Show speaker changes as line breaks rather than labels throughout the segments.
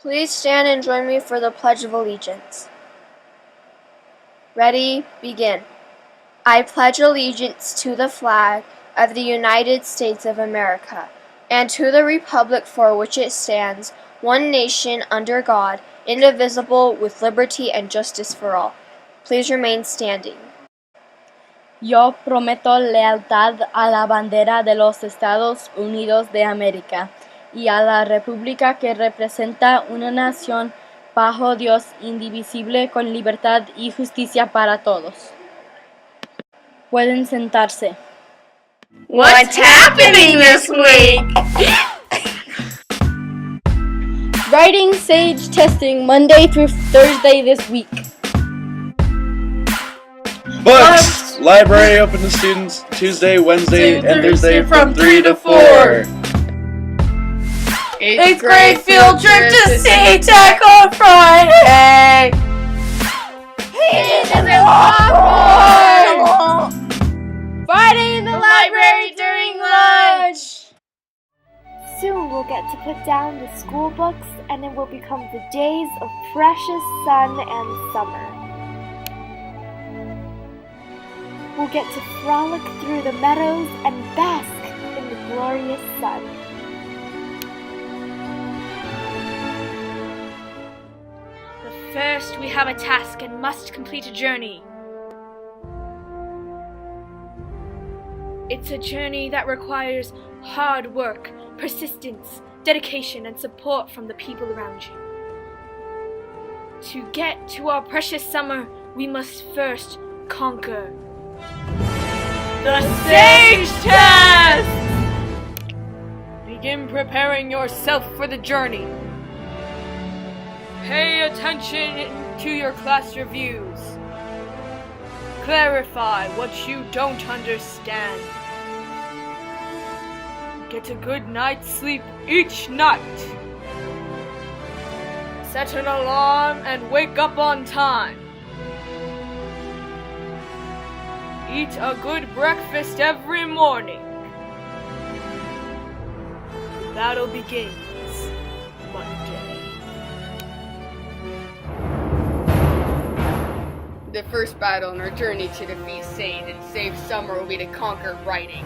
Please stand and join me for the Pledge of Allegiance. Ready, begin. I pledge allegiance to the flag of the United States of America and to the republic for which it stands, one nation under God, indivisible, with liberty and justice for all. Please remain standing.
Yo prometo lealtad a la bandera de los Estados Unidos de América y a la república que representa una nación bajo Dios indivisible con libertad y justicia para todos. Pueden sentarse.
What's happening this week?
Writing Sage testing Monday through Thursday this week.
Books! Library open to students Tuesday, Wednesday, and Thursday from 3 to 4.
8th grade field trip to Sea Tech on Friday.
Friday in the library during lunch.
Soon we'll get to put down the school books and it will become the days of precious sun and summer. We'll get to frolic through the meadows and bask in the glorious sun.
But first we have a task and must complete a journey. It's a journey that requires hard work, persistence, dedication, and support from the people around you. To get to our precious summer, we must first conquer
The Sage Test!
Begin preparing yourself for the journey. Pay attention to your class reviews. Clarify what you don't understand. Get a good night's sleep each night. Set an alarm and wake up on time. Eat a good breakfast every morning. The battle begins Monday.
The first battle in our journey to defeat Sage and save summer will be to conquer writing.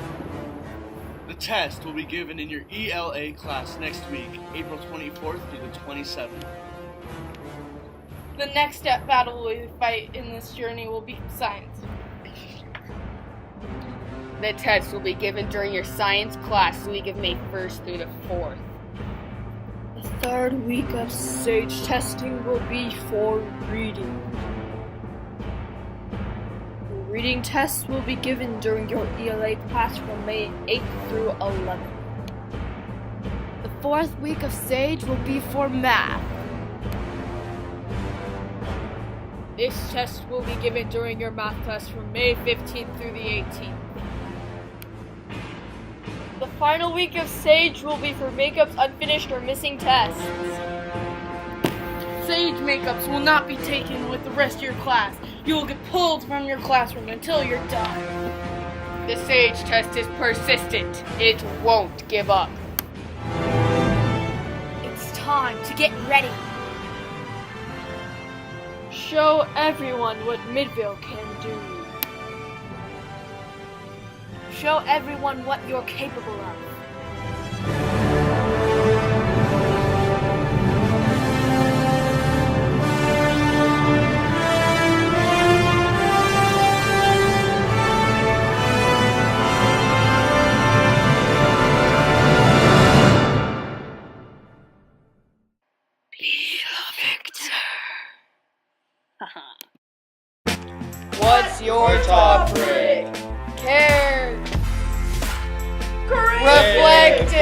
The test will be given in your ELA class next week, April 24th through the 27th.
The next battle we fight in this journey will be science.
The test will be given during your science class the week of May 1st through the 4th.
The third week of Sage testing will be for reading. Reading tests will be given during your ELA class from May 8th through 11th. The fourth week of Sage will be for math.
This test will be given during your math class from May 15th through the 18th.
The final week of Sage will be for makeups unfinished or missing tests. Sage makeups will not be taken with the rest of your class. You will get pulled from your classroom until you're done.
The Sage test is persistent. It won't give up.
It's time to get ready.
Show everyone what Midville can do.
Show everyone what you're capable of.
What's your top rate?
Care.
Reflective!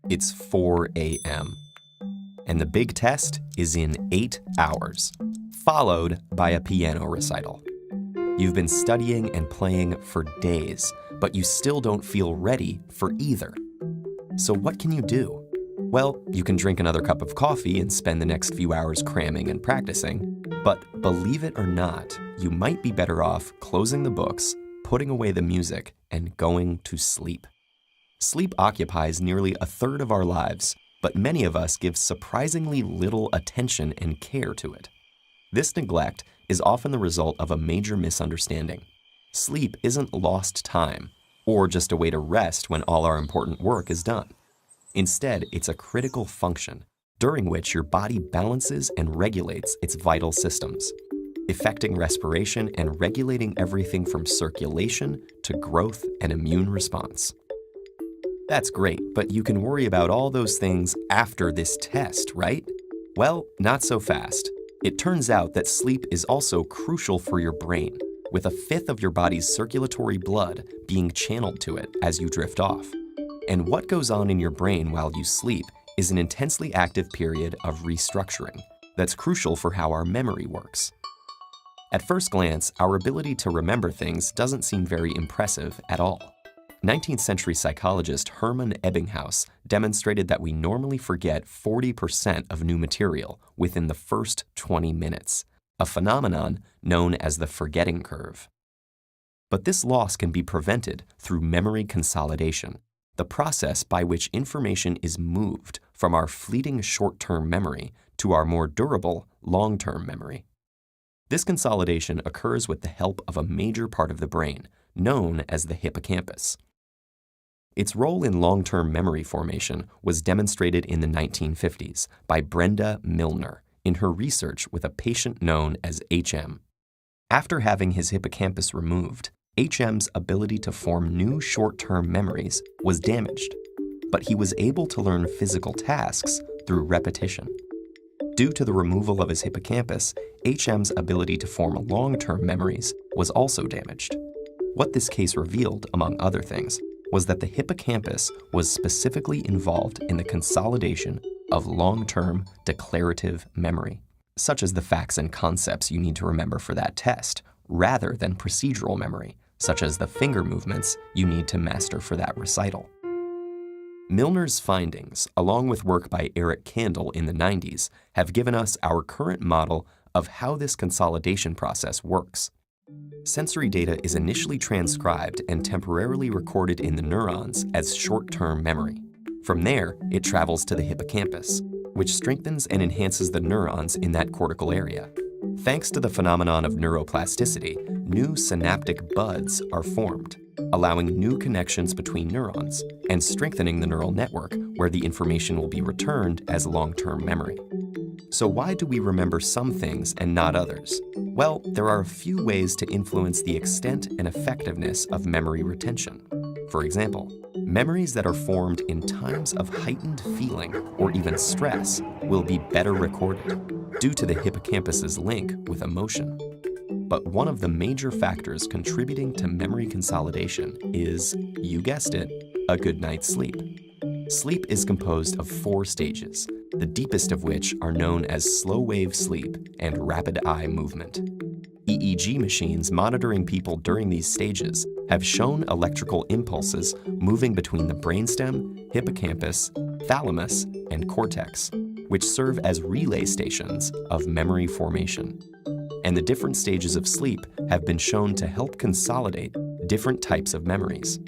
It's 4 a.m. and the big test is in 8 hours, followed by a piano recital. You've been studying and playing for days, but you still don't feel ready for either. So what can you do? Well, you can drink another cup of coffee and spend the next few hours cramming and practicing. But believe it or not, you might be better off closing the books, putting away the music and going to sleep. Sleep occupies nearly a third of our lives, but many of us give surprisingly little attention and care to it. This neglect is often the result of a major misunderstanding. Sleep isn't lost time, or just a way to rest when all our important work is done. Instead, it's a critical function, during which your body balances and regulates its vital systems, affecting respiration and regulating everything from circulation to growth and immune response. That's great, but you can worry about all those things after this test, right? Well, not so fast. It turns out that sleep is also crucial for your brain, with a fifth of your body's circulatory blood being channeled to it as you drift off. And what goes on in your brain while you sleep is an intensely active period of restructuring that's crucial for how our memory works. At first glance, our ability to remember things doesn't seem very impressive at all. 19th century psychologist Hermann Ebbinghaus demonstrated that we normally forget 40% of new material within the first 20 minutes, a phenomenon known as the forgetting curve. But this loss can be prevented through memory consolidation, the process by which information is moved from our fleeting short-term memory to our more durable long-term memory. This consolidation occurs with the help of a major part of the brain, known as the hippocampus. Its role in long-term memory formation was demonstrated in the 1950s by Brenda Milner in her research with a patient known as HM. After having his hippocampus removed, HM's ability to form new short-term memories was damaged, but he was able to learn physical tasks through repetition. Due to the removal of his hippocampus, HM's ability to form long-term memories was also damaged. What this case revealed, among other things, was that the hippocampus was specifically involved in the consolidation of long-term declarative memory, such as the facts and concepts you need to remember for that test, rather than procedural memory, such as the finger movements you need to master for that recital. Milner's findings, along with work by Eric Kandel in the 90s, have given us our current model of how this consolidation process works. Sensory data is initially transcribed and temporarily recorded in the neurons as short-term memory. From there, it travels to the hippocampus, which strengthens and enhances the neurons in that cortical area. Thanks to the phenomenon of neuroplasticity, new synaptic buds are formed, allowing new connections between neurons and strengthening the neural network where the information will be returned as long-term memory. So why do we remember some things and not others? Well, there are a few ways to influence the extent and effectiveness of memory retention. For example, memories that are formed in times of heightened feeling or even stress will be better recorded due to the hippocampus's link with emotion. But one of the major factors contributing to memory consolidation is, you guessed it, a good night's sleep. Sleep is composed of 4 stages, the deepest of which are known as slow-wave sleep and rapid eye movement. EEG machines monitoring people during these stages have shown electrical impulses moving between the brainstem, hippocampus, thalamus, and cortex, which serve as relay stations of memory formation. And the different stages of sleep have been shown to help consolidate different types of memories.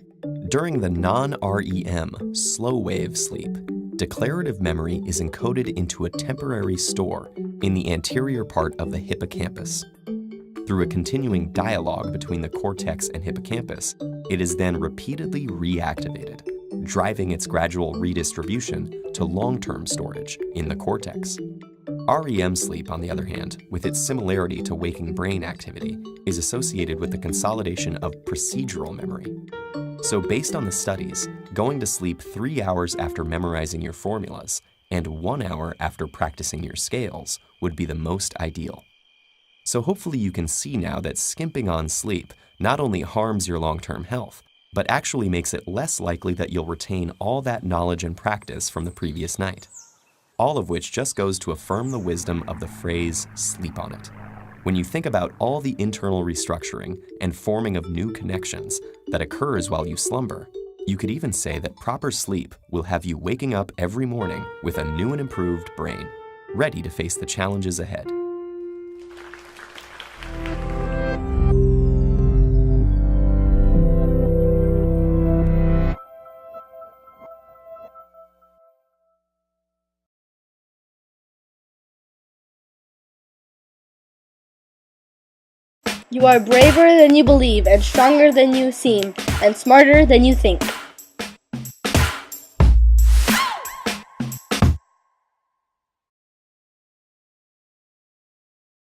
During the non-REM slow-wave sleep, declarative memory is encoded into a temporary store in the anterior part of the hippocampus. Through a continuing dialogue between the cortex and hippocampus, it is then repeatedly reactivated, driving its gradual redistribution to long-term storage in the cortex. REM sleep, on the other hand, with its similarity to waking brain activity, is associated with the consolidation of procedural memory. So based on the studies, going to sleep 3 hours after memorizing your formulas and 1 hour after practicing your scales would be the most ideal. So hopefully you can see now that skimping on sleep not only harms your long-term health, but actually makes it less likely that you'll retain all that knowledge and practice from the previous night. All of which just goes to affirm the wisdom of the phrase, sleep on it. When you think about all the internal restructuring and forming of new connections that occurs while you slumber, you could even say that proper sleep will have you waking up every morning with a new and improved brain, ready to face the challenges ahead.
You are braver than you believe, and stronger than you seem, and smarter than you think.